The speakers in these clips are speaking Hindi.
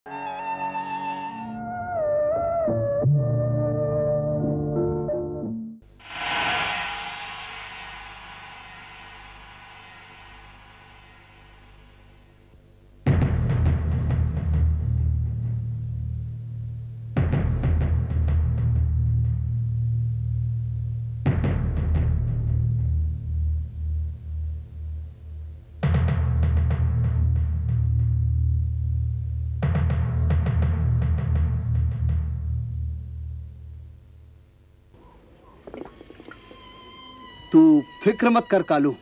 तू फिक्र मत कर कालू,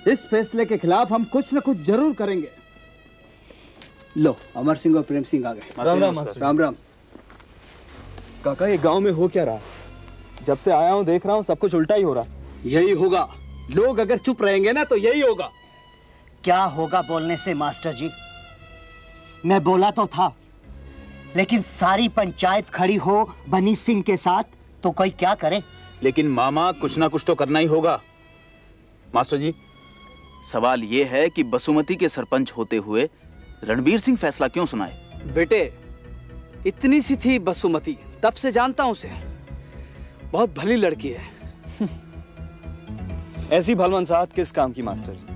इस फैसले के खिलाफ हम कुछ न कुछ जरूर करेंगे। लो, अमर सिंह और प्रेम सिंह आ गए। राम राम। राम राम। काका, ये गांव में हो क्या रहा? जब से आया हूँ देख रहा हूँ सब कुछ उल्टा ही हो रहा। यही होगा, लोग अगर चुप रहेंगे ना तो यही होगा। क्या होगा बोलने से मास्टर जी? मैं बोला तो था, लेकिन सारी पंचायत खड़ी हो बनी सिंह के साथ तो कोई क्या करे। लेकिन मामा, कुछ ना कुछ तो करना ही होगा। मास्टर जी, सवाल यह है कि बसुमती के सरपंच होते हुए रणबीर सिंह फैसला क्यों सुनाए? बेटे, इतनी सी थी बसुमती, तब से जानता हूं उसे, बहुत भली लड़की है। ऐसी भलमनसाहत किस काम की मास्टर जी?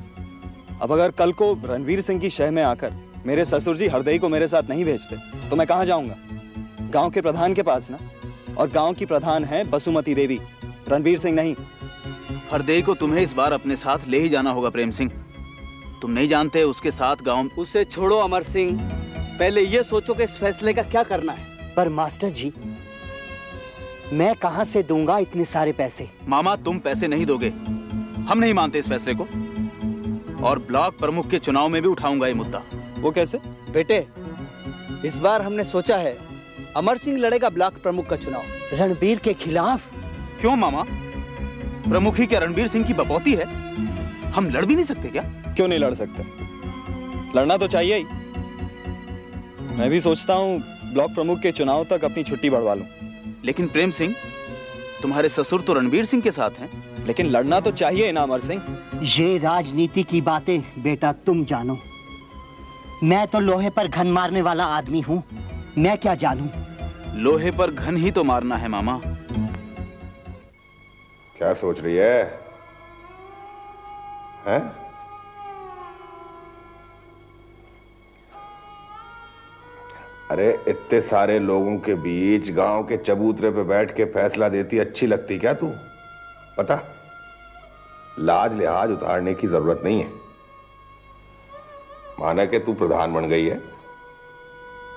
अब अगर कल को रणवीर सिंह की शह में आकर मेरे ससुर जी हरदई को मेरे साथ नहीं भेजते तो मैं कहां जाऊंगा? गांव के प्रधान के पास ना, और गांव की प्रधान है बसुमती देवी, रणवीर सिंह नहीं। हरदई को तुम्हें इस बार अपने साथ ले ही जाना होगा प्रेम सिंह। तुम नहीं जानते उसके साथ गांव। उसे छोड़ो अमर सिंह, पहले ये सोचो कि इस फैसले का क्या करना है। पर मास्टर जी, मैं कहां से दूंगा इतने सारे पैसे? मामा, तुम पैसे नहीं दोगे, हम नहीं मानते इस फैसले को, और ब्लॉक प्रमुख के चुनाव में भी उठाऊंगा ये मुद्दा। वो कैसे? बेटे, इस बार हमने सोचा है अमर सिंह लड़ेगा ब्लॉक प्रमुख का चुनाव। रणबीर के खिलाफ? क्यों मामा, प्रमुख ही क्या रणबीर सिंह की बपौती है? हम लड़ भी नहीं सकते क्या? क्यों नहीं लड़ सकते? लड़ना तो चाहिए ही। मैं भी सोचता हूँ ब्लॉक प्रमुख के चुनाव तक अपनी छुट्टी बढ़वा लूं। लेकिन प्रेम सिंह, तुम्हारे ससुर तो रणबीर सिंह के साथ हैं। लेकिन लड़ना तो चाहिए ना अमर सिंह। ये राजनीति की बातें बेटा तुम जानो, मैं तो लोहे पर घन मारने वाला आदमी हूँ, मैं क्या जानूं? लोहे पर घन ही तो मारना है मामा। क्या सोच रही है? हैं? अरे इतने सारे लोगों के बीच गांव के चबूतरे पे बैठ के फैसला देती अच्छी लगती क्या तू? पता, लाज लिहाज उतारने की जरूरत नहीं है। माना कि तू प्रधान बन गई है,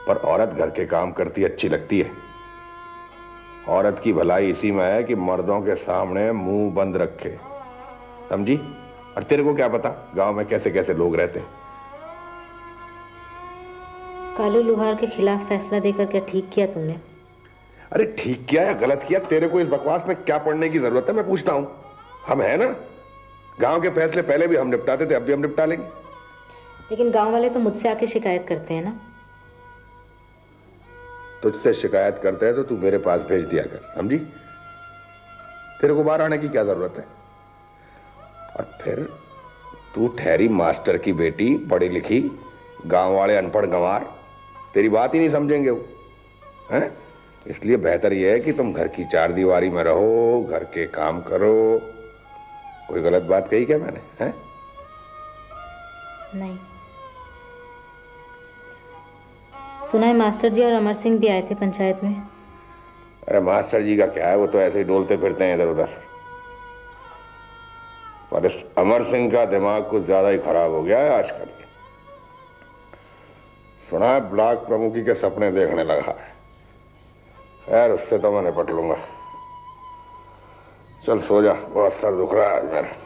पर औरत घर के काम करती अच्छी लगती है। औरत की भलाई इसी में है कि मर्दों के सामने मुंह बंद रखे, समझी? और तेरे को क्या पता गांव में कैसे कैसे लोग रहते हैं। कालू लुहार के खिलाफ फैसला देकर क्या ठीक किया तुमने? अरे ठीक किया या गलत किया, तेरे को इस बकवास में क्या पढ़ने की जरूरत है? मैं पूछता हूं। हम है ना, गांव के फैसले पहले भी हम निपटाते थे, अब भी हम निपटा लेंगे। लेकिन गांव वाले तो मुझसे आके शिकायत करते हैं ना। तुझसे शिकायत करते हैं तो तू मेरे पास भेज दिया कर, समझी? तेरे को बाहर आने की क्या जरूरत है? और फिर तू ठहरी मास्टर की बेटी, पढ़ी लिखी, गांव वाले अनपढ़ गंवार तेरी बात ही नहीं समझेंगे वो, हैं? इसलिए बेहतर यह है कि तुम घर की चार दीवारी में रहो, घर के काम करो। कोई गलत बात कही क्या मैंने? हैं? नहीं। सुना है मास्टर जी और अमर सिंह भी आए थे पंचायत में। अरे मास्टर जी का क्या है, वो तो ऐसे ही डोलते फिरते हैं इधर उधर। पर इस अमर सिंह का दिमाग कुछ ज्यादा ही खराब हो गया है आजकल। सुना है ब्लॉक प्रमुखी के सपने देखने लगा है। खैर, उससे तो मैं निपट लूंगा। चल सो जा, बहुत सर दुख रहा है आज मेरा।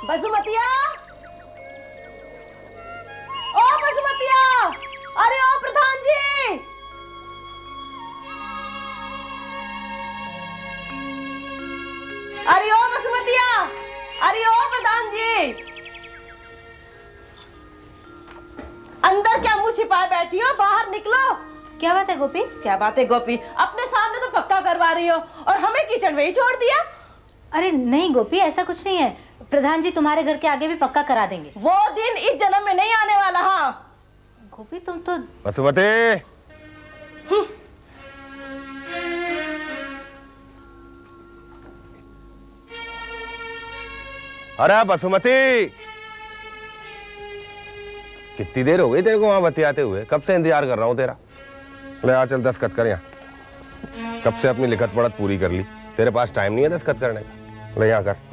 बसुमतिया, ओ बसुमतिया, अरे ओ प्रधान जी, अरे ओ बसुमतिया, अरे ओ प्रधान जी, अंदर क्या मुंह छिपाए बैठी हो, बाहर निकलो। क्या बात है गोपी? क्या बात है गोपी? अपने सामने तो पक्का करवा रही हो और हमें किचन में ही छोड़ दिया। अरे नहीं गोपी, ऐसा कुछ नहीं है। प्रधान जी तुम्हारे घर के आगे भी पक्का करा देंगे। वो दिन इस जन्म में नहीं आने वाला। हाँ गोपी तुम तो बसुमती, अरे बसुमती, कितनी देर हो गई तेरे को वहां बतियाते हुए? कब से इंतजार कर रहा हूँ तेरा। ले आ, चल दस्तखत कर यहाँ। कब से अपनी लिखत पढ़त पूरी कर ली, तेरे पास टाइम नहीं है दस्तखत करने का। ले यहाँ कर।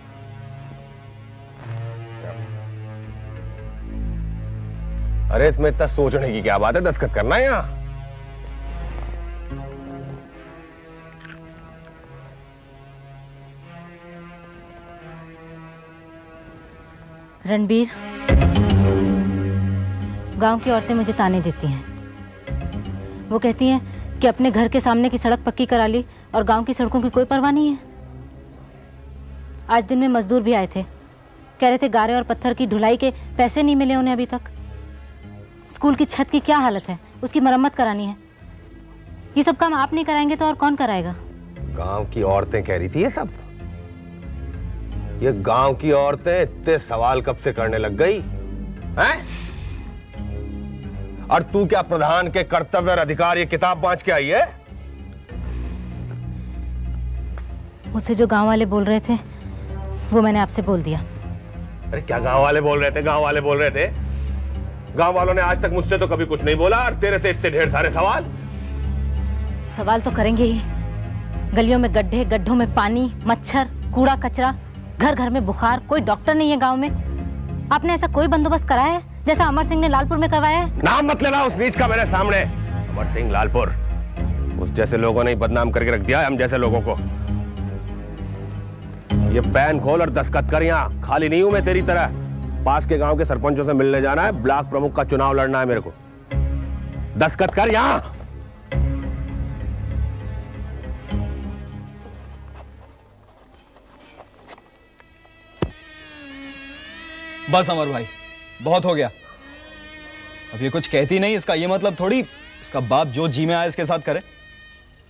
अरे इसमें इतना सोचने की क्या बात है, दस्तखत करना है यहाँ। रणबीर, गांव की औरतें मुझे ताने देती हैं। वो कहती हैं कि अपने घर के सामने की सड़क पक्की करा ली और गांव की सड़कों की कोई परवाह नहीं है। आज दिन में मजदूर भी आए थे, कह रहे थे गारे और पत्थर की ढुलाई के पैसे नहीं मिले उन्हें अभी तक। स्कूल की छत की क्या हालत है, उसकी मरम्मत करानी है। ये सब काम आप नहीं कराएंगे तो और कौन कराएगा? गांव की औरतें कह रही थी ये सब? ये गांव की औरतें इतने सवाल कब से करने लग गई हैं? और तू क्या प्रधान के कर्तव्य और अधिकार ये किताब बांच के आई है? मुझसे जो गांव वाले बोल रहे थे वो मैंने आपसे बोल दिया। अरे क्या गांव वाले बोल रहे थे? गांव वाले बोल रहे थे? गांव वालों ने आज तक मुझसे तो कभी कुछ नहीं बोला और तेरे से इतने ढेर सारे सवाल। सवाल तो करेंगे ही। गलियों में गड्ढे, गड्ढों में पानी, मच्छर, कूड़ा कचरा, घर घर में बुखार, कोई डॉक्टर नहीं है गांव में। आपने ऐसा कोई बंदोबस्त कराया है जैसा अमर सिंह ने लालपुर में करवाया है? नाम मत लेना उस नीच का मेरे सामने। अमर सिंह, लालपुर, उस जैसे लोगों ने बदनाम करके रख दिया है हम जैसे लोगों को। ये पैन खोल और दस्तखत कर यहाँ। खाली नहीं हूं मैं तेरी तरह। पास के गांव के सरपंचों से मिलने जाना है, ब्लॉक प्रमुख का चुनाव लड़ना है मेरे को। दस्तखत कर यहाँ। बस अमर भाई, बहुत हो गया। अब ये कुछ कहती नहीं, इसका ये मतलब थोड़ी इसका बाप जो जी में आए इसके साथ करे।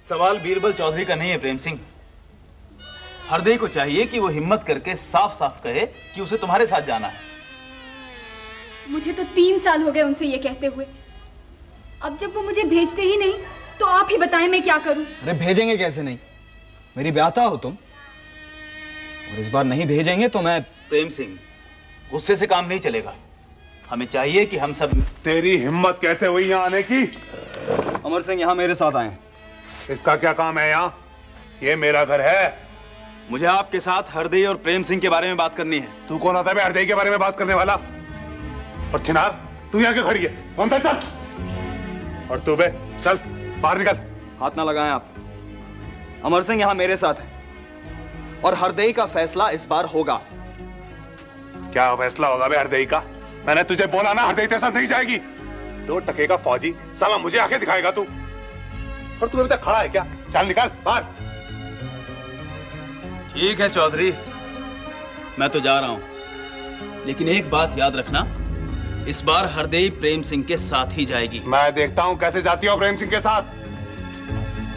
सवाल बीरबल चौधरी का नहीं है प्रेम सिंह। हरदई को चाहिए कि वो हिम्मत करके साफ साफ कहे कि उसे तुम्हारे साथ जाना है। मुझे तो 3 साल हो गए उनसे ये कहते हुए। अब जब वो मुझे भेजते ही नहीं तो आप ही बताएं मैं क्या करूं। अरे भेजेंगे कैसे नहीं, मेरी ब्याता हो तुम। और इस बार नहीं भेजेंगे तो मैं। प्रेम सिंह, गुस्से से काम नहीं चलेगा। हमें चाहिए कि हम सब। तेरी हिम्मत कैसे हुई यहाँ आने की? अमर सिंह यहाँ मेरे साथ आए। इसका क्या काम है यहाँ? ये मेरा घर है। मुझे आपके साथ हरदई और प्रेम सिंह के बारे में बात करनी है। तू कौन आता है हरदई के बारे में बात करने वाला? और चिनार, तू यहाँ क्यों खड़ी है? अंदर चल। और तू बे, चल बाहर निकल। हाथ ना लगाएं आप। अमर सिंह यहाँ मेरे साथ है और हरदई का फैसला इस बार होगा। क्या फैसला होगा बे हरदई का? मैंने तुझे बोला ना, हरदई तेरे साथ नहीं जाएगी। 2 टके का फौजी साला मुझे आके दिखाएगा तू। और तू अभी तक खड़ा है क्या? चल निकल बाहर। ठीक है चौधरी, मैं तो जा रहा हूं, लेकिन एक बात याद रखना, इस बार हरदई प्रेम सिंह के साथ ही जाएगी। मैं देखता हूं कैसे जाती हो प्रेम सिंह के साथ।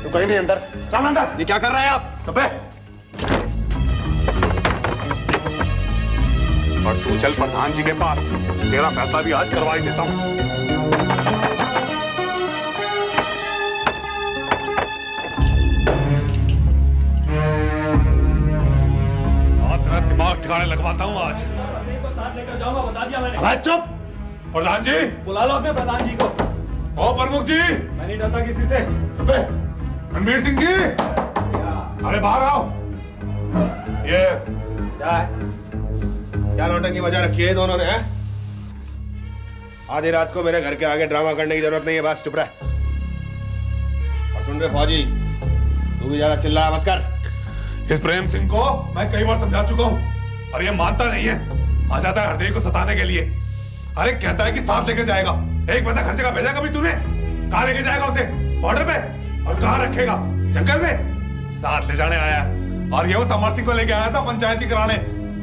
तू कहीं नहीं अंदर, चल अंदर। ये क्या कर रहे हैं आप? अबे, और तू चल प्रधान जी के पास, तेरा फैसला भी आज करवा ही देता हूं। तेरा दिमाग ठिकाने लगवाता हूं आज। साथ लेकर जाऊंगा, बता दिया मैंने। अबे चुप। प्रधान जी, बुला लो अपने प्रधान जी को। ओ प्रमुख जी, मैं नहीं डरता किसी से। अबे रणबीर सिंह जी, अरे बाहर आओ। ये क्या है? क्या नौटंकी मजा रखी है दोनों ने? आधी रात को मेरे घर के आगे ड्रामा करने की जरूरत नहीं है, बस चुप रह। और सुन रहे फौजी, तू भी ज्यादा चिल्ला मत कर। इस प्रेम सिंह को मैं कई बार समझा चुका हूं और ये मानता नहीं है। आ जाता है हरदेई को सताने के लिए। अरे कहता है कि साथ लेके जाएगा, एक पैसा खर्चे का भेजा कभी तूने? कहाँ लेके जाएगा उसे? बॉर्डर पे? और कहाँ रखेगा? जंगल में? साथ ले जाने आया है। और ये उस अमर सिंह को लेके आया था पंचायती कराने,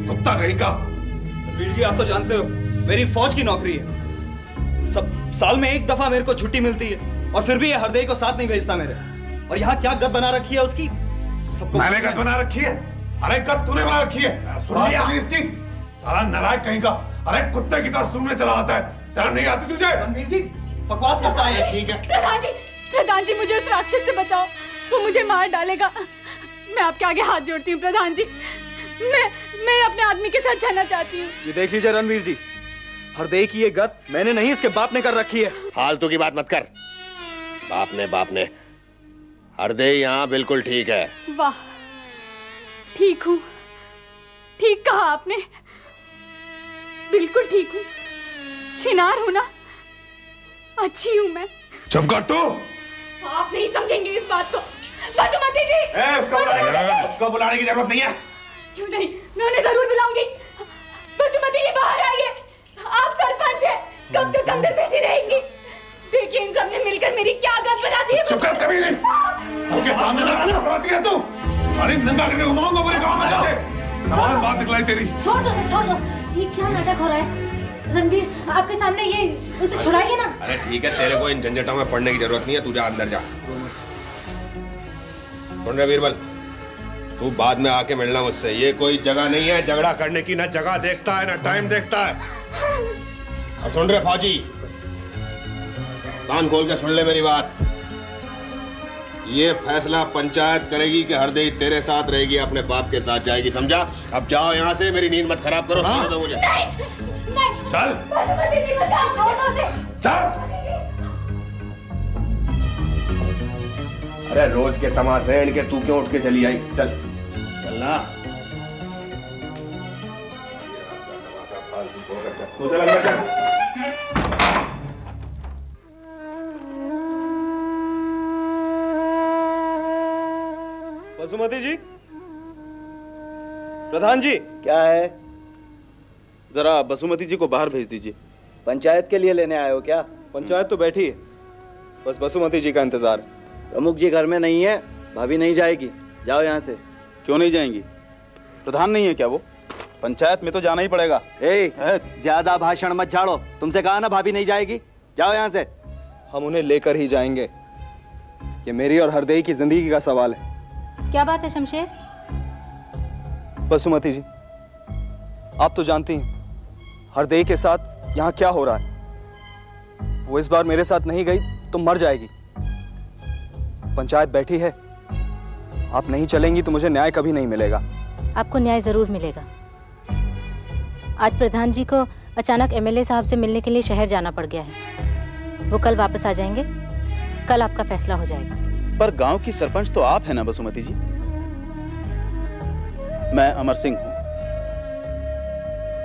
कुत्ता कहीं का। वीर जी आप तो जानते हो मेरी फौज की नौकरी है, सब साल में एक दफा मेरे को छुट्टी मिलती है, और फिर भी ये हरदेई को साथ नहीं भेजता मेरे। और यहाँ क्या गद बना रखी है उसकी, सबको मैंने गद बना रखी है? अरे गद तूने बना रखी है इसकी, साला नालायक कहीं का। अरे कुत्ते की तरह सूंघने चला आता है, शर्म नहीं आती तुझे? रणवीर जी बकवास करता है। ठीक है प्रधान जी मुझे उस राक्षस से बचाओ, वो मुझे मार डालेगा। मैं आपके आगे हाथ जोड़ती हूँ प्रधान जी, मैं अपने आदमी के साथ जाना चाहती हूँ। ये देख लीजिए रणवीर जी, हरदेई की ये गत मैंने नहीं इसके बाप ने कर रखी है। फालतू की बात मत कर। बाप ने हरदेई यहाँ बिल्कुल ठीक है। वाह, ठीक हूँ, ठीक कहा आपने, बिल्कुल ठीक हूँ। छिनार हूँ ना, अच्छी हूँ मैं। चुप कर तू। आप नहीं समझेंगे इस बात को। बसुमती जी, उसको बुलाने की जरूरत नहीं है। क्यों नहीं, मैं उन्हें जरूर बुलाऊंगी। बसुमती जी बाहर आइए, आप सरपंच हैं, कब तक अंदर बैठी रहेंगी? देखिए इन सबने मिलकर मेरी क्या गत बना दी है। चुप कर, कभी नहीं। सबके सामने लगाती है तू। अरे नंगा करके घुमाऊंगा पूरे गांव में जाके। सवाल बात निकलाई तेरी। छोड़ दो, छोड़ दो, ये क्या नाटक हो रहा है? रणवीर आपके सामने ये, उसे छुड़ाइए ना। अरे ठीक है, तेरे को इन झंझटों में पड़ने की जरूरत नहीं है, तू जा अंदर जा। सुन रहे बीरबल, तू बाद में आके मिलना मुझसे, ये कोई जगह नहीं है झगड़ा करने की, ना जगह देखता है ना टाइम देखता है। और सुन रहे फौजी, कान खोल के सुन ले मेरी बात, ये फैसला पंचायत करेगी कि हरदेई तेरे साथ रहेगी, अपने बाप के साथ जाएगी, समझा? अब जाओ यहाँ से, मेरी नींद मत खराब करो। हाँ? मुझे नहीं, चल चल। अरे रोज के तमाशे इनके, तू क्यों उठ के चली आई? चल चलना। तू चल अंदर चल। बसुमती जी, प्रधान जी। क्या है? जरा बसुमती जी को बाहर भेज दीजिए। पंचायत के लिए लेने आए हो क्या? पंचायत तो बैठी है, बस बसुमती जी का इंतजार। प्रमुख जी घर में नहीं है, भाभी नहीं जाएगी, जाओ यहाँ से। क्यों नहीं जाएंगी? प्रधान नहीं है क्या वो? पंचायत में तो जाना ही पड़ेगा। ज्यादा भाषण मत झाड़ो, तुमसे कहा ना भाभी नहीं जाएगी, जाओ यहाँ से। हम उन्हें लेकर ही जाएंगे, ये मेरी और हरदेई की जिंदगी का सवाल है। क्या बात है शमशेर? बसुमती जी आप तो जानती हैं हरदेई के साथ यहाँ क्या हो रहा है। वो इस बार मेरे साथ नहीं गई तो मर जाएगी। पंचायत बैठी है, आप नहीं चलेंगी तो मुझे न्याय कभी नहीं मिलेगा। आपको न्याय जरूर मिलेगा। आज प्रधान जी को अचानक एमएलए साहब से मिलने के लिए शहर जाना पड़ गया है, वो कल वापस आ जाएंगे, कल आपका फैसला हो जाएगा। पर गांव की सरपंच तो आप है ना बसुमती जी? मैं अमर सिंह हूं।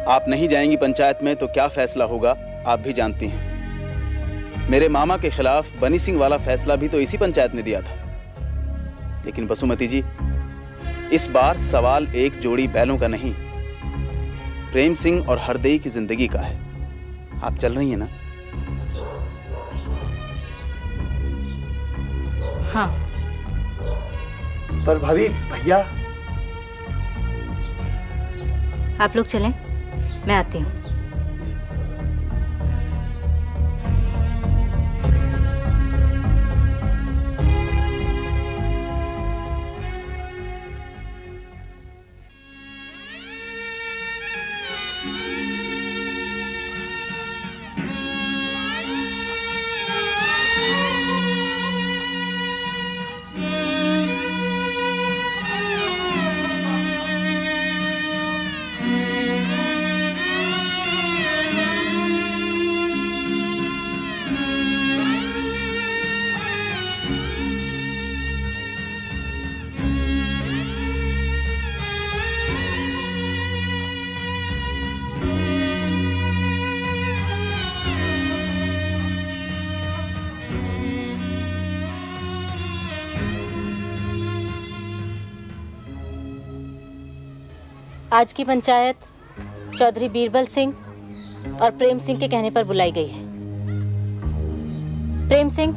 आप नहीं जाएंगी पंचायत में तो क्या फैसला होगा आप भी जानती हैं। मेरे मामा के खिलाफ बनी सिंह वाला फैसला भी तो इसी पंचायत ने दिया था। लेकिन बसुमती जी इस बार सवाल एक जोड़ी बैलों का नहीं, प्रेम सिंह और हरदेई की जिंदगी का है। आप चल रही हैं ना? हाँ। पर भाभी भैया, आप लोग चलें, मैं आती हूँ। आज की पंचायत चौधरी बीरबल सिंह और प्रेम सिंह के कहने पर बुलाई गई है। प्रेम सिंह,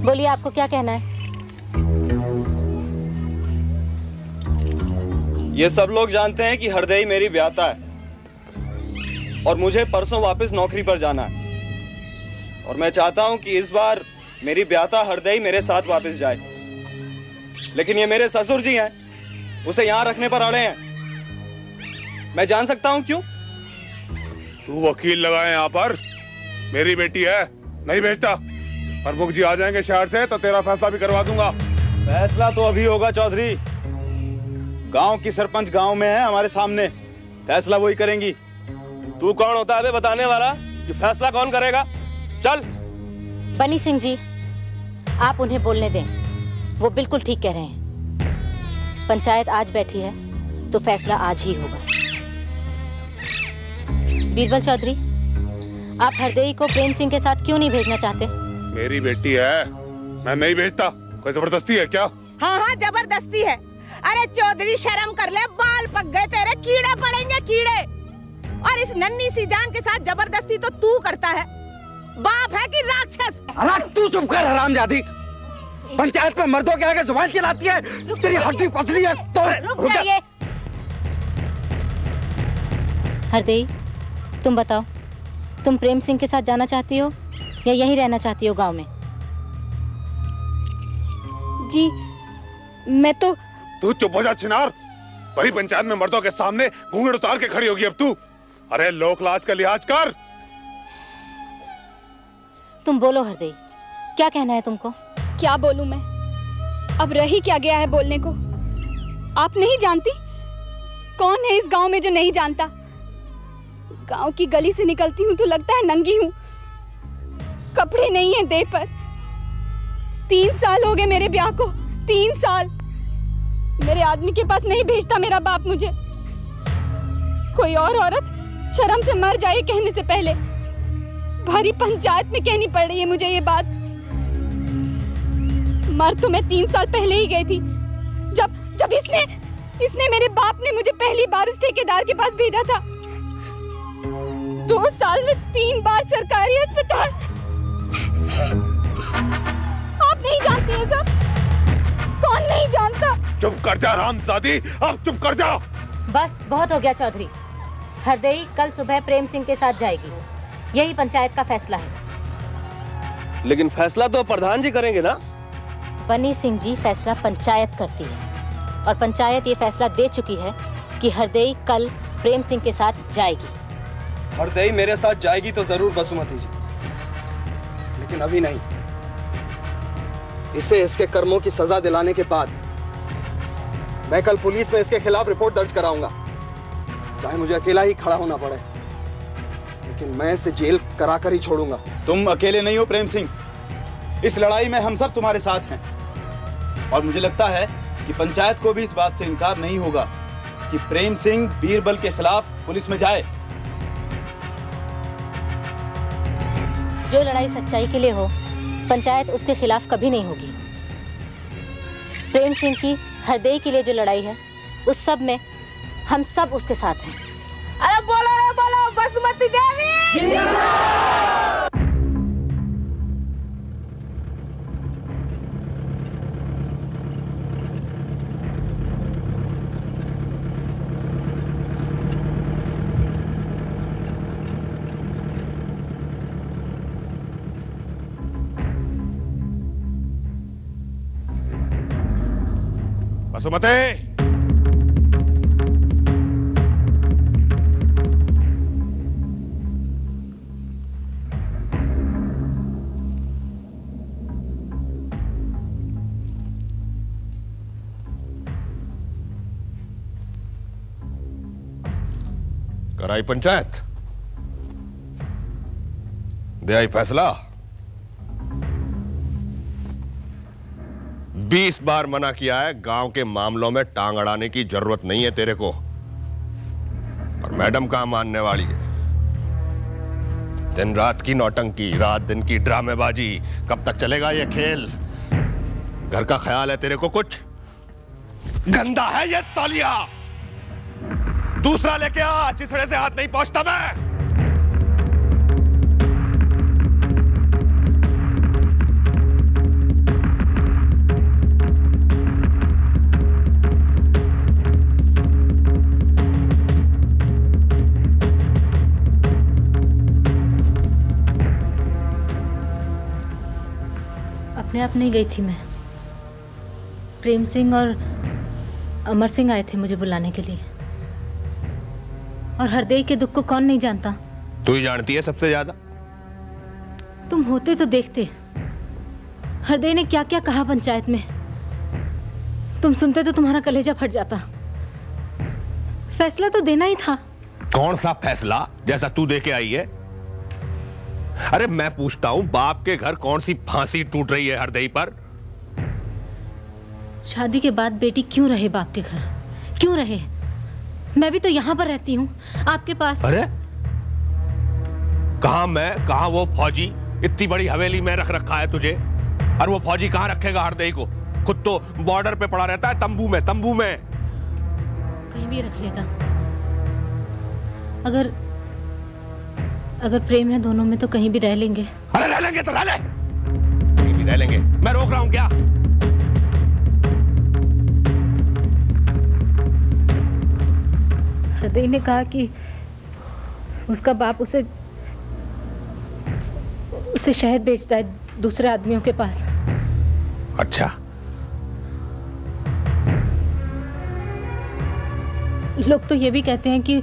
बोलिए आपको क्या कहना है? ये सब लोग जानते हैं कि हरदई मेरी ब्याता है और मुझे परसों वापस नौकरी पर जाना है, और मैं चाहता हूं कि इस बार मेरी ब्याता हरदई मेरे साथ वापस जाए। लेकिन ये मेरे ससुर जी हैं, उसे यहां रखने पर अड़े हैं। मैं जान सकता हूं क्यों? तू वकील लगाए यहाँ पर। मेरी बेटी है, नहीं भेजता। प्रमुख जी आ जाएंगे शहर से तो तेरा फैसला भी करवा दूंगा। फैसला तो अभी होगा चौधरी। गांव की सरपंच गांव में है हमारे सामने, फैसला वही करेंगी। तू कौन होता है बताने वाला कि फैसला कौन करेगा? चल। बनी सिंह जी, आप उन्हें बोलने दें, वो बिल्कुल ठीक कह रहे हैं। पंचायत आज बैठी है तो फैसला आज ही होगा। बीरबल चौधरी, आप हरदई को प्रेम सिंह के साथ क्यों नहीं भेजना चाहते? मेरी बेटी है, मैं नहीं भेजता। कोई जबरदस्ती है क्या? हाँ हाँ, जबरदस्ती है। अरे चौधरी शर्म कर ले, बाल पक गए तेरे, कीड़े पड़ेंगे कीड़े। और इस नन्ही सी जान के साथ जबरदस्ती तो तू करता है। बाप है कि राक्षस? अरे तू चुप कर हरामजादी। पंचायत में मर्दों के आगे जुबान चलाती है, तेरी हड्डी पसली है तो। रुक जाइए। हरदई, तुम बताओ, तुम प्रेम सिंह के साथ जाना चाहती हो या यहीं रहना चाहती हो गांव में? जी, मैं तो। तू चुप हो जा चिनार। बड़ी पंचायत में मर्दों के सामने घूंघट उतार के खड़ी होगी अब तू। अरे लोक लाज का लिहाज कर। तुम बोलो हरदई, क्या कहना है तुमको? क्या बोलूं मैं? अब रही क्या गया है बोलने को? आप नहीं जानती? कौन है इस गांव में जो नहीं जानता? गांव की गली से निकलती हूँ तो लगता है नंगी हूँ, कपड़े नहीं है देह पर। 3 साल हो गए मेरे ब्याह को, 3 साल। मेरे आदमी के पास नहीं भेजता मेरा बाप मुझे। कोई और औरत शर्म से मर जाए कहने से पहले। भारी पंचायत में कहनी पड़ रही है मुझे ये बात। मर तो मैं 3 साल पहले ही गई थी, जब इसने मेरे बाप ने मुझे पहली बार उस ठेकेदार के पास भेजा था। 2 साल में 3 बार सरकारी अस्पताल। आप नहीं जानते हैं सब? कौन नहीं जानता? चुप कर जा रामजादी, अब चुप कर जा। बस बहुत हो गया चौधरी। हरदई कल सुबह प्रेम सिंह के साथ जाएगी, यही पंचायत का फैसला है। लेकिन फैसला तो प्रधान जी करेंगे ना? बनी सिंह जी, फैसला पंचायत करती है और पंचायत ये फैसला दे चुकी है कि हरदई कल प्रेम सिंह के साथ जाएगी। हरदई मेरे साथ जाएगी तो जरूर बसुमती जी, लेकिन अभी नहीं। इसे इसके कर्मों की सजा दिलाने के बाद मैं कल पुलिस में इसके खिलाफ रिपोर्ट दर्ज कराऊंगा, चाहे मुझे अकेला ही खड़ा होना पड़े, लेकिन मैं इसे जेल कराकर ही छोड़ूंगा। तुम अकेले नहीं हो प्रेम सिंह, इस लड़ाई में हम सब तुम्हारे साथ हैं। और मुझे लगता है कि पंचायत को भी इस बात से इनकार नहीं होगा कि प्रेम सिंह बीरबल के खिलाफ पुलिस में जाए। जो लड़ाई सच्चाई के लिए हो, पंचायत उसके खिलाफ कभी नहीं होगी। प्रेम सिंह की हरदई के लिए जो लड़ाई है, उस सब में हम सब उसके साथ हैं। अरे बोलो रे बोलो, बसुमती देवी जिंदाबाद। बसुमती, कराई पंचायत, दे आई फैसला। 20 बार मना किया है, गांव के मामलों में टांग अड़ाने की जरूरत नहीं है तेरे को। पर मैडम कहां मानने वाली है? दिन रात की नौटंकी, रात दिन की ड्रामेबाजी, कब तक चलेगा ये खेल? घर का ख्याल है तेरे को कुछ? गंदा है ये तौलिया। दूसरा लेके आ, चिथड़े से हाथ नहीं पहुंचता मैं। अपने आप नहीं गई थी मैं। प्रेम सिंह और अमर सिंह आए थे मुझे बुलाने के लिए। और हरदेई के दुख को कौन नहीं जानता? तू ही जानती है सबसे ज्यादा। तुम होते तो देखते हरदेई ने क्या क्या कहा पंचायत में। तुम सुनते तो तुम्हारा कलेजा फट जाता। फैसला तो देना ही था। कौन सा फैसला जैसा तू दे के आई है? अरे मैं पूछता हूं, बाप के घर कौन सी फांसी टूट रही है हरदेई पर? शादी के बाद बेटी क्यों रहे बाप के घर? क्यों रहे? मैं भी तो यहाँ पर रहती हूँ आपके पास। अरे कहां मैं, कहां वो फौजी? इतनी बड़ी हवेली में रख रखा है तुझे, और वो फौजी कहां रखेगा हरदेई को? खुद तो बॉर्डर पे पड़ा रहता है, तंबू में, तंबू में। कहीं भी रख लेगा। अगर प्रेम है दोनों में तो कहीं भी रह लेंगे। अरे रह लेंगे तो रह ले, कहीं भी रह लेंगे। मैं रोक रहा हूं क्या? हरदेई ने कहा कि उसका बाप उसे शहर भेजता है दूसरे आदमियों के पास। अच्छा, लोग तो ये भी कहते हैं कि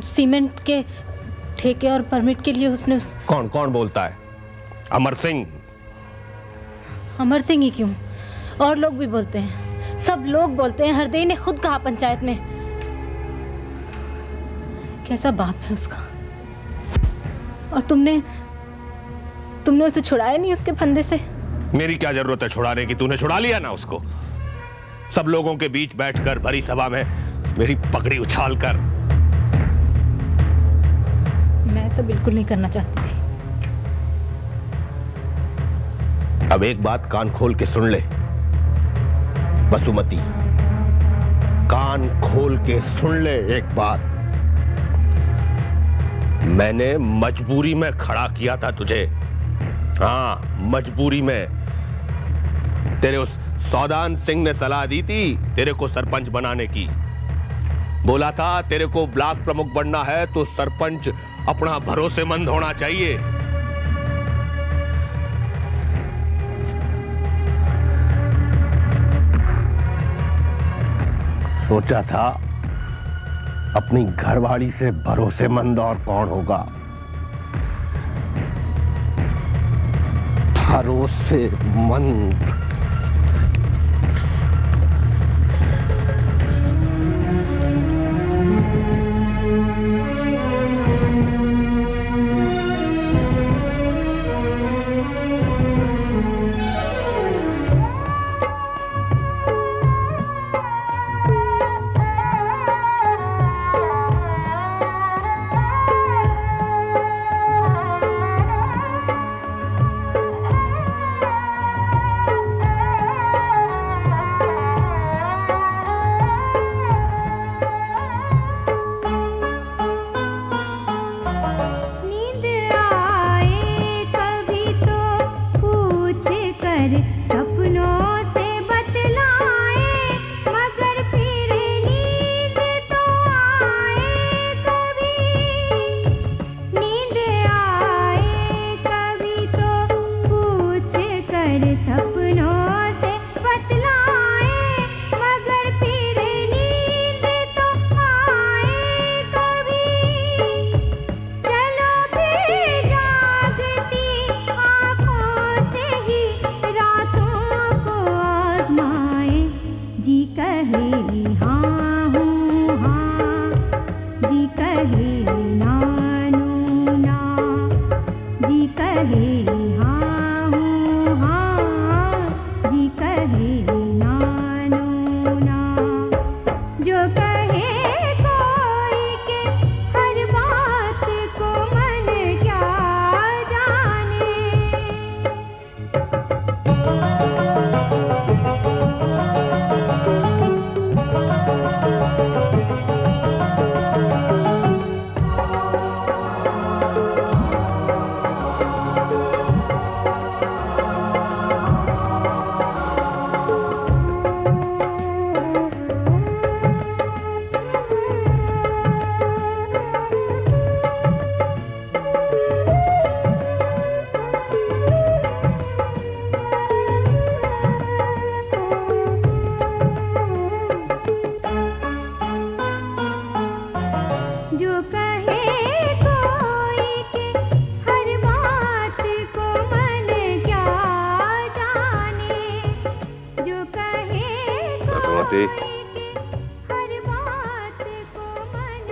सीमेंट के ठेके और परमिट के लिए उसने कौन कौन बोलता है? अमर सिंह। अमर सिंह ही क्यों, और लोग भी बोलते हैं, सब लोग बोलते हैं। हरदेई ने खुद कहा पंचायत में। कैसा बाप है उसका। और तुमने उसे छुड़ाया नहीं उसके फंदे से। मेरी क्या जरूरत है छुड़ाने की? तूने छुड़ा लिया ना उसको, सब लोगों के बीच बैठकर भरी सभा में मेरी पगड़ी उछाल कर। मैं ऐसा बिल्कुल नहीं करना चाहती थी। अब एक बात कान खोल के सुन ले बसुमती, कान खोल के सुन ले एक बात। मैंने मजबूरी में खड़ा किया था तुझे। हाँ, मजबूरी में। तेरे उस सौदान सिंह ने सलाह दी थी तेरे को सरपंच बनाने की। बोला था तेरे को ब्लॉक प्रमुख बनना है तो सरपंच अपना भरोसेमंद होना चाहिए। सोचा था अपनी घरवाली से भरोसेमंद और कौन होगा। भरोसेमंद।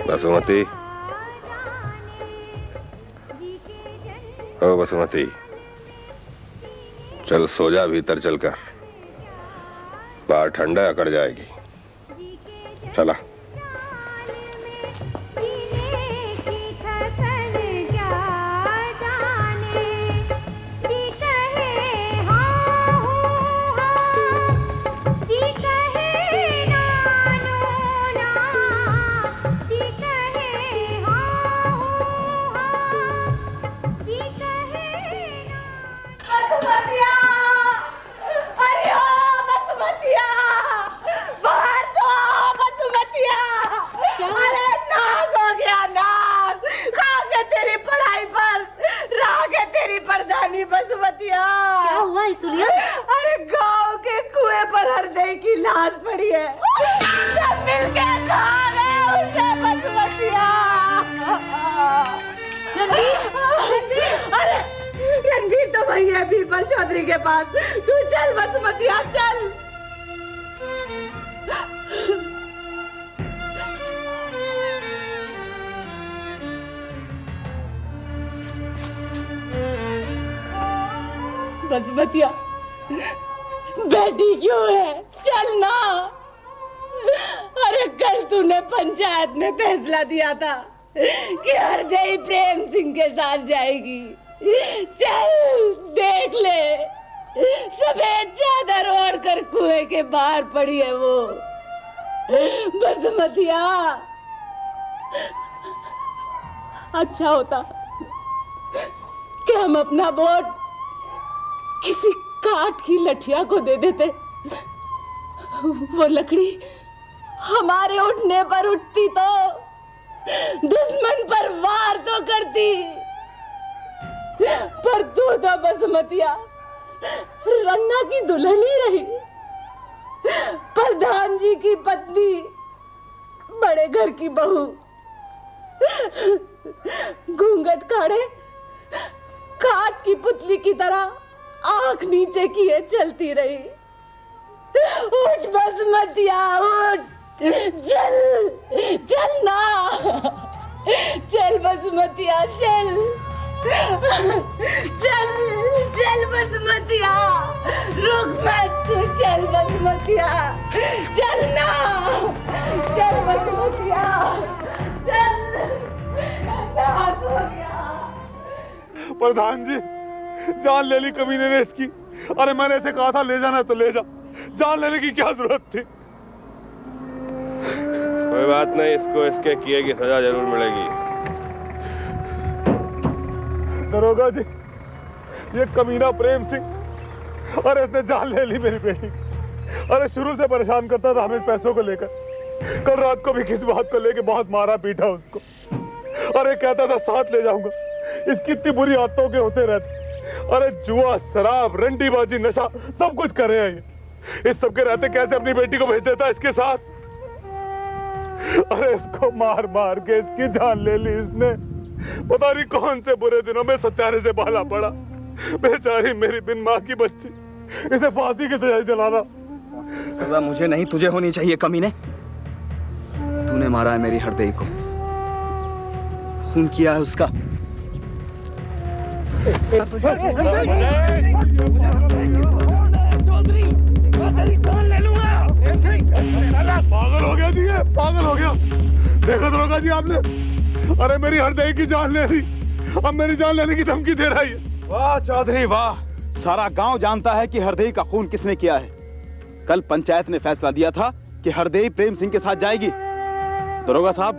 बसुमती, ओ बसुमती, चल सो जा भीतर चलकर, बाहर ठंडा अकड़ जाएगी। चला। बसुमतिया, क्या हुआ इसुलिया? अरे गांव के कुएं पर हरदई की लाश पड़ी है, सब मिलके खा गए उसे बसुमतिया। अरे रणवीर तो वही है बीरबल चौधरी के पास, तू चल बसुमतिया चल। बसुमतिया बेटी क्यों है, चलना। अरे कल तूने पंचायत में फैसला दिया था कि हरदई प्रेम सिंह के साथ जाएगी, चल देख ले, सफेद चादर ओढ़कर कुएं के बाहर पड़ी है वो। बसुमतिया अच्छा होता कि हम अपना वोट किसी काठ की लठिया को दे देते, वो लकड़ी हमारे उठने पर उठती तो दुश्मन पर वार तो करती, पर तू तो बसुमतिया रन्ना की दुल्हन ही रही, प्रधान जी की पत्नी, बड़े घर की बहू, घूंघट काढ़े काठ की पुतली की तरह आंख नीचे किए चलती रही। उठ बसुमतिया उठ, चल चल ना, चल बसुमतिया चल, चल चल बसुमतिया, रुक मत, तू चल बसुमतिया, चल ना, चल बसुमतिया चल। प्रधान जी जान ले ली कमीने ने इसकी। अरे मैंने इसे कहा था ले जाना तो ले जा, जान लेने की क्या जरूरत थी। कोई बात नहीं, इसको इसके किए की सजा जरूर मिलेगी। दरोगा जी ये कमीना प्रेम सिंह, अरे इसने जान ले ली मेरी बेटी। अरे शुरू से परेशान करता था हमें पैसों को लेकर, कल रात को भी किस बात को लेकर बहुत मारा पीटा उसको। अरे कहता था साथ ले जाऊंगा, इसकी इतनी बुरी आदतों के होते रहते। अरे जुआ शराब रंडीबाजी नशा सब कुछ कर रहे हैं ये। इस सब के रहते कैसे अपनी बेटी को भेज देता इसके साथ। अरे इसको मार मार के इसकी जान ले ली इसने। पता नहीं कौन से बुरे दिनों में सत्यारे से बाला पड़ा। बेचारी मेरी बिन माँ की बच्ची, इसे फांसी की सजा दिलाना। सजा मुझे नहीं तुझे होनी चाहिए कमीने। तूने मारा है मेरी हरदई को, खून किया है उसका। पागल हो गया जी, पागल हो गया। देखो दरोगा जी आपने, अरे मेरी हरदई की जान ले ली, अब मेरी जान लेने की धमकी दे रही है। वाह चौधरी वाह, सारा गांव जानता है कि हरदई का खून किसने किया है। कल पंचायत ने फैसला दिया था कि हरदई प्रेम सिंह के साथ जाएगी। दरोगा साहब,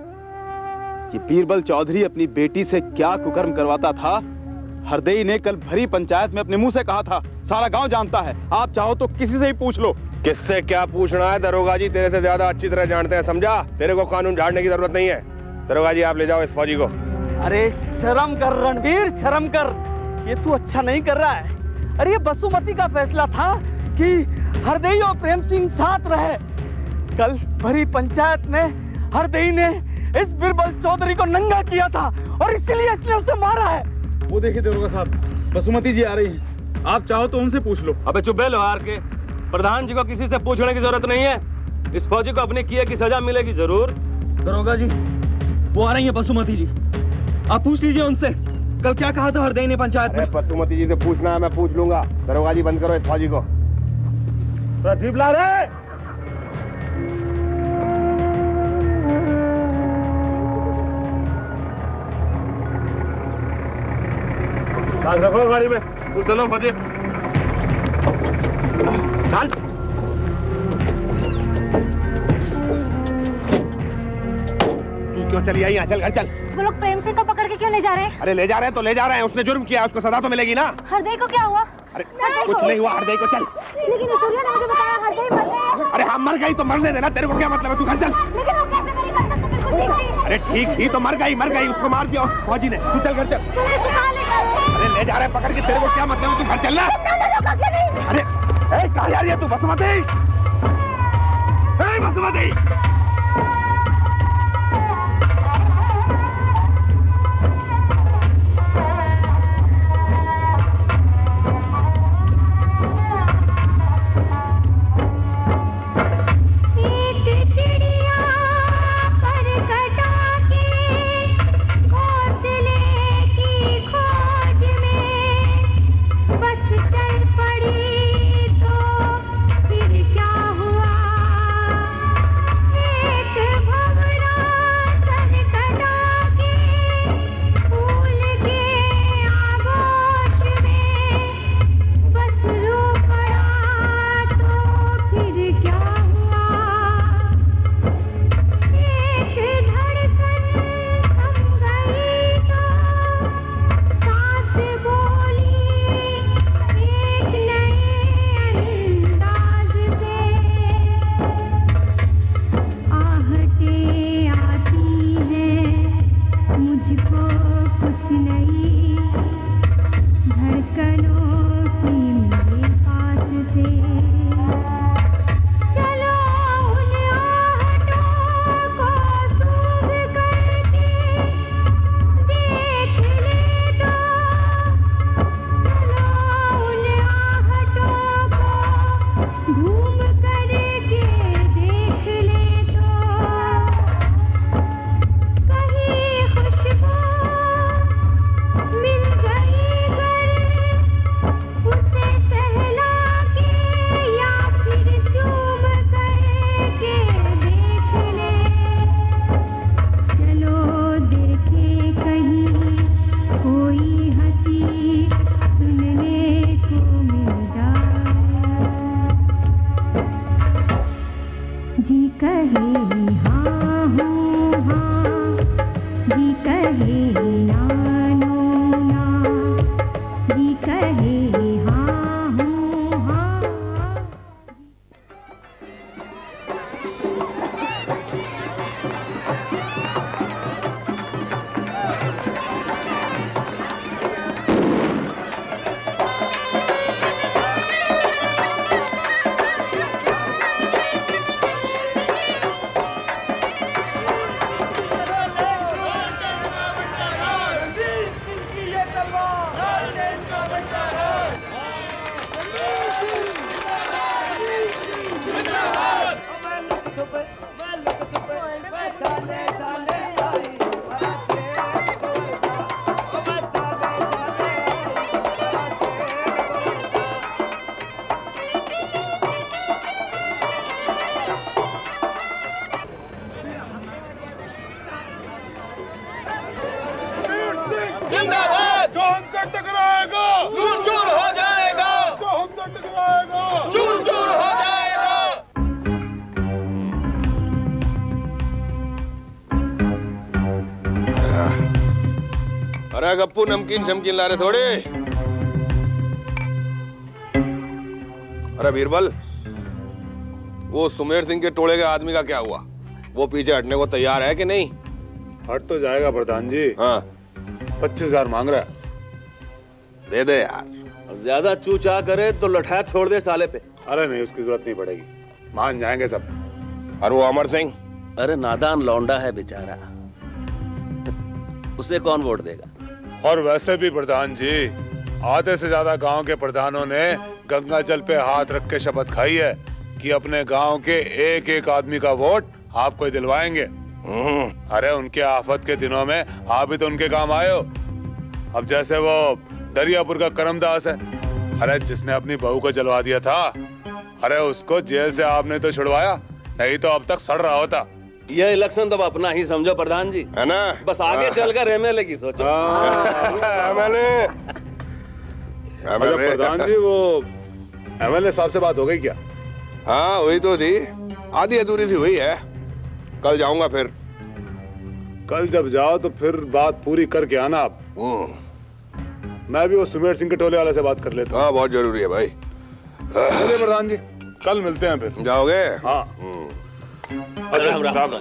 ये बीरबल चौधरी अपनी बेटी से क्या कुकर्म करवाता था, हरदई ने कल भरी पंचायत में अपने मुंह से कहा था। सारा गांव जानता है, आप चाहो तो किसी से ही पूछ लो। किससे क्या पूछना है दरोगा जी, तेरे से ज्यादा अच्छी तरह जानते हैं, समझा। तेरे को कानून झाड़ने की जरूरत नहीं है। दरोगा जी आप ले जाओ इस फौजी को। अरे शर्म कर रणवीर, शर्म कर, ये तू अच्छा नहीं कर रहा है। अरे ये बसुमती का फैसला था कि हरदई और प्रेम सिंह साथ रहे। कल भरी पंचायत में हरदई ने इस बीरबल चौधरी को नंगा किया था और इसीलिए इसने उसे मारा है। वो देखिए दरोगा साहब, बसुमती जी आ रही है, आप चाहो तो उनसे पूछ लो। अबे चुप बे लोहार के, प्रधान जी को किसी से पूछने की जरूरत नहीं है। इस फौजी को अपने किए की सजा मिलेगी जरूर। दरोगा जी वो आ रही है बसुमती जी। आप पूछ लीजिए उनसे कल क्या कहा था हरदई ने पंचायत में। बसुमती जी से पूछना है, मैं पूछ लूंगा। दरोगा जी बंद करो इस फौजी को। रजीब ला रहे। रखो गाड़ी में। चलो फौजी चल। तू क्यों चली आई यहाँ? चल घर चल। वो लोग प्रेम सिंह को पकड़ के क्यों ले जा रहे हैं? अरे ले जा रहे हैं तो ले जा रहे हैं, उसने जुर्म किया, उसको सजा तो मिलेगी ना। हरदई को क्या हुआ? अरे कुछ नहीं हुआ हरदई को। चल। लेकिन सूर्या ने मुझे बताया हरदई मर गई। अरे हम मर गई तो मरने देना, तेरे को क्या मतलब है? तू घर चल। लेकिन वो कैसे मरी कर सकते? बिल्कुल ठीक नहीं। अरे ठीक थी तो मर गई, उसको मार दिया फौजी ने। तू चल घर चल। अरे ले जा रहे हैं पकड़ के, तेरे को क्या मतलब है? तू घर चल ना। अरे कहाँ जा रही है तू? बसुमती, बसुमती। अरे गप्पू नमकीन शमकीन ला रहे थोड़े। अरे बीरबल, वो सुमेर सिंह के टोले के आदमी का क्या हुआ? वो पीछे हटने को तैयार है कि नहीं? हट तो जाएगा प्रधान जी। हाँ 25,000 मांग रहा है। दे दे यार। ज्यादा चूचा करे तो लठा छोड़ दे साले पे। अरे नहीं, उसकी जरूरत नहीं पड़ेगी, मान जाएंगे सब। और वो अमर सिंह? अरे नादान लौंडा है बेचारा, उसे कौन वोट देगा? और वैसे भी प्रधान जी, आधे से ज्यादा गांव के प्रधानों ने गंगा जल पे हाथ रख के शपथ खाई है कि अपने गांव के एक एक आदमी का वोट आपको ही दिलवाएंगे। अरे उनके आफत के दिनों में आप भी तो उनके काम आए हो। अब जैसे वो दरियापुर का करमदास है, अरे जिसने अपनी बहू को जलवा दिया था, अरे उसको जेल से आपने तो छुड़वाया, नहीं तो अब तक सड़ रहा होता। ये इलेक्शन तो अपना ही समझो प्रधान जी, है ना? बस आगे चलकर एमएलए की सोचो। प्रधान जी वो एमएलए साहब से बात हो गई क्या? हाँ हुई तो थी, आधी अधूरी सी हुई है। कल जाऊंगा फिर। कल जब जाओ तो फिर बात पूरी करके आना आप। मैं भी वो सुमेर सिंह के टोले वाले से बात कर लेता हूँ। हाँ बहुत जरूरी है भाई। चलिए प्रधान जी, कल मिलते हैं फिर। जाओगे? हाँ। अच्छा राम राम।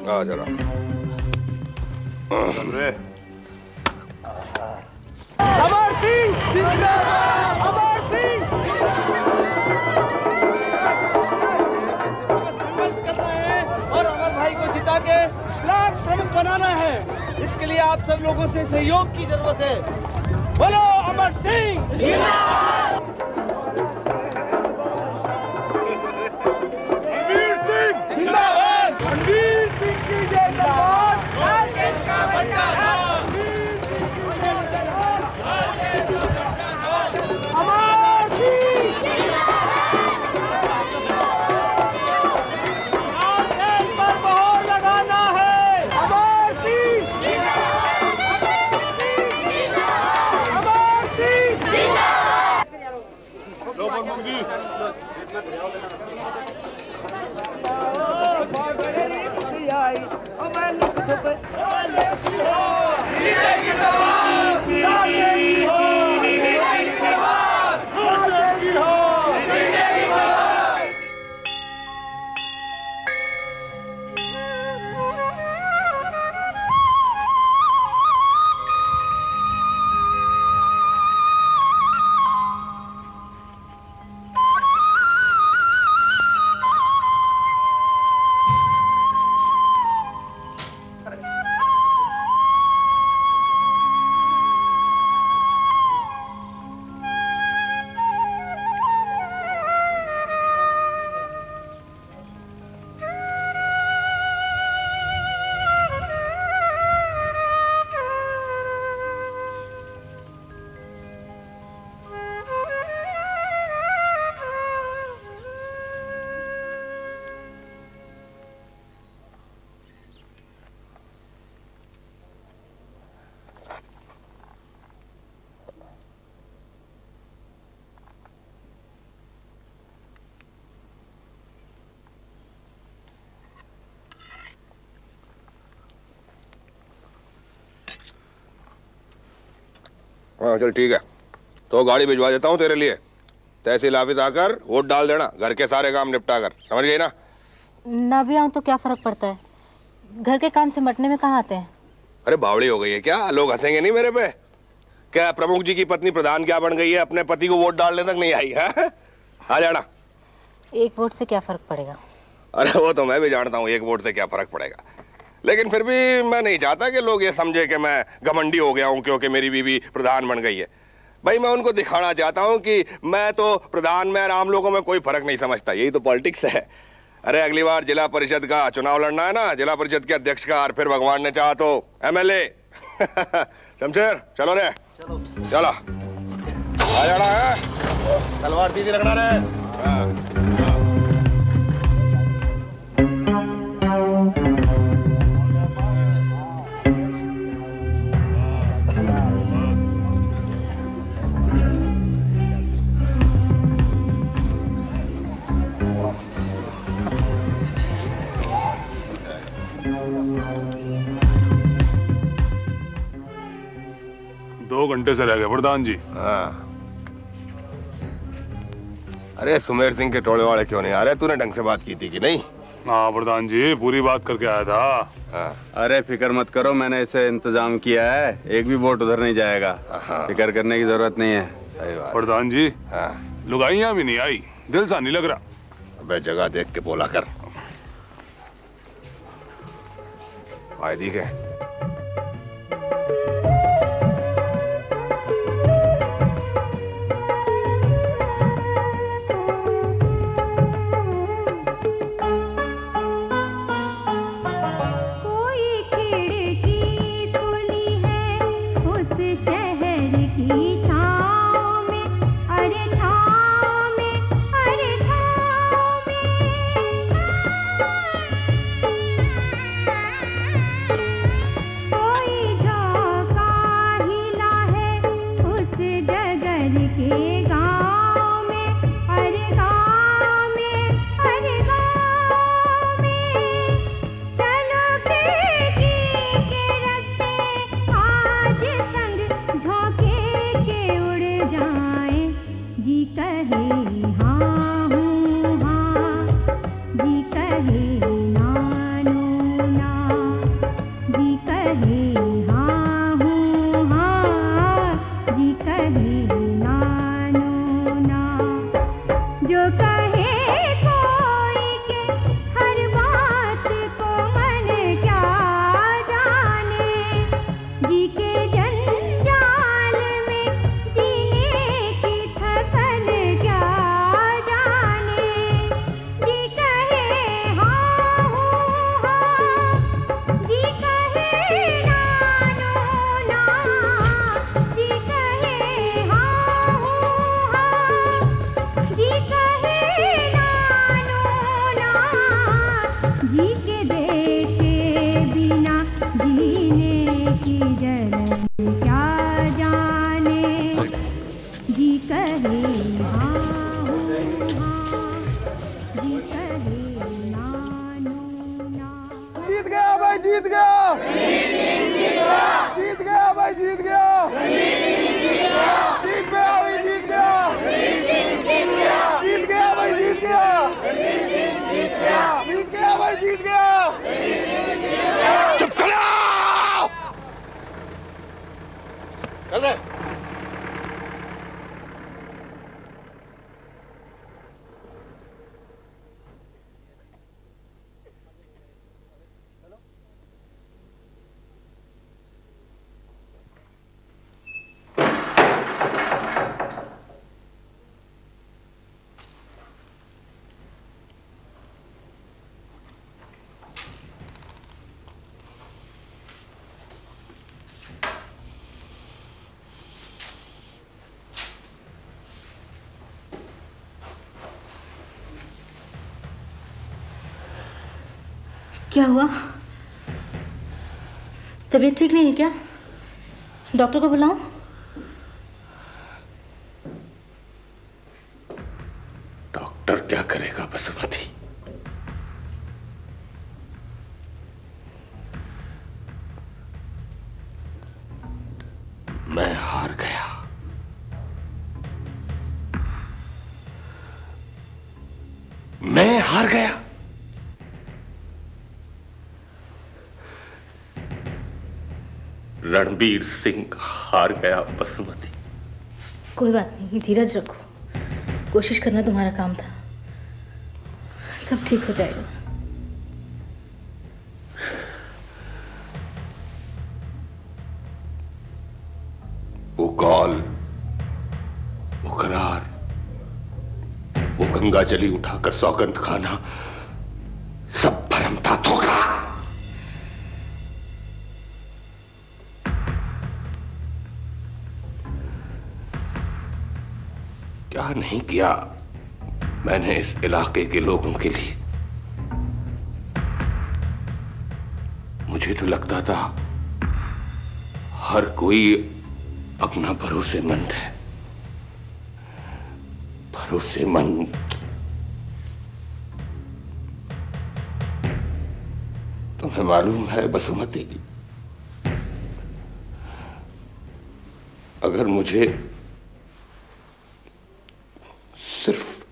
अमर सिंह जिंदाबाद, अमर सिंह संघर्ष करना है और अमर भाई को जिता के ब्लॉक प्रमुख बनाना है। इसके लिए आप सब लोगों से सहयोग की जरूरत है। बोलो अमर सिंह जिंदाबाद, रणवीर सिंह जिंदाबाद, रणवीर सिंह की जिंदाबाद, हाँ चल ठीक है, तो गाड़ी भिजवा देता हूँ तेरे लिए। तहसील ऑफिस आकर वोट डाल देना, घर के सारे काम निपटा कर, समझ गई ना? ना भी आऊँ तो क्या फर्क पड़ता है, घर के काम सिमटने में कहाँ आते हैं। अरे बावड़ी हो गई है क्या? लोग हंसेंगे नहीं मेरे पे? क्या प्रमुख जी की पत्नी प्रधान क्या बन गई है, अपने पति को वोट डालने तक नहीं आई है? आ जाना। एक वोट से क्या फर्क पड़ेगा? अरे वो तो मैं भी जानता हूँ एक वोट से क्या फर्क पड़ेगा, लेकिन फिर भी मैं नहीं चाहता कि लोग ये समझे कि मैं घमंडी हो गया हूँ क्योंकि मेरी बीवी प्रधान बन गई है। भाई मैं उनको दिखाना चाहता हूँ कि मैं तो प्रधान में और आम लोगों में कोई फर्क नहीं समझता, यही तो पॉलिटिक्स है। अरे अगली बार जिला परिषद का चुनाव लड़ना है ना, जिला परिषद के अध्यक्ष का, और फिर भगवान ने चाहा तो एमएलए। शमशेर चलो रे, चलो आ जाना है, तलवार सीधी रखना रे। दो घंटे से रह गए प्रधान जी। हाँ। अरे सुमेर सिंह के टोले वाले क्यों नहीं आ रहे? तूने ढंग से बात की थी कि नहीं? हाँ प्रधान जी, पूरी बात करके आया था। हाँ। अरे फिक्र मत करो, मैंने इसे इंतजाम किया है, एक भी वोट उधर नहीं जाएगा। फिक्र करने की जरूरत नहीं है। प्रधान जी, हाँ। लुगाइयाँ भी नहीं आई, दिल सा नहीं लग रहा। अबे जगह देख के बोला कर। आए ठीक है। कोई क्या हुआ? तबीयत ठीक नहीं है क्या? डॉक्टर को बुलाऊं? डॉक्टर क्या करेगा बसुमती? मैं हार गया। मैं हार गया। रणबीर सिंह हार गया बसुमती। कोई बात नहीं, धीरज रखो। कोशिश करना तुम्हारा काम था। सब ठीक हो जाएगा। वो कॉल, वो करार, वो गंगा जली उठाकर सौगंध खाना, सब भरम था, धोखा। क्या नहीं किया मैंने इस इलाके के लोगों के लिए। मुझे तो लगता था हर कोई अपना भरोसेमंद है, भरोसेमंद। तुम्हें मालूम है बसुमती, अगर मुझे सिर्फ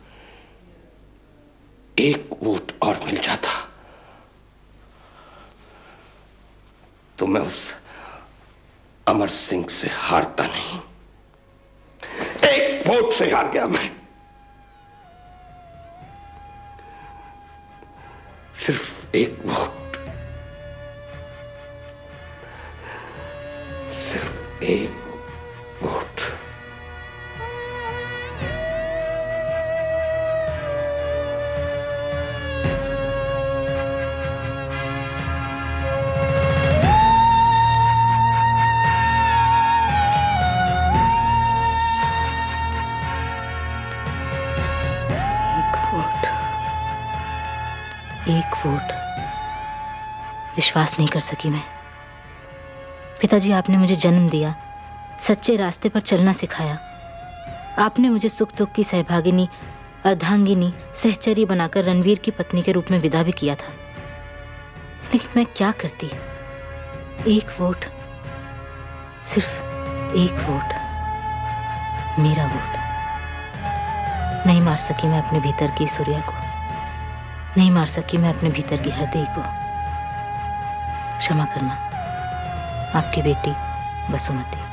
एक वोट और मिल जाता तो मैं उस अमर सिंह से हारता नहीं। एक वोट से हार गया मैं। सिर्फ एक वोट, सिर्फ एक वोट। विश्वास नहीं कर सकी मैं। पिताजी, आपने मुझे जन्म दिया, सच्चे रास्ते पर चलना सिखाया। आपने मुझे सुख दुख की सहभागिनी, अर्धांगिनी, सहचरी बनाकर रणवीर की पत्नी के रूप में विदा भी किया था। लेकिन मैं क्या करती? एक वोट, सिर्फ एक वोट, मेरा वोट। नहीं मार सकी मैं अपने भीतर की सूर्या को, नहीं मार सकी मैं अपने भीतर की हृदय को। क्षमा करना, आपकी बेटी बसुमती।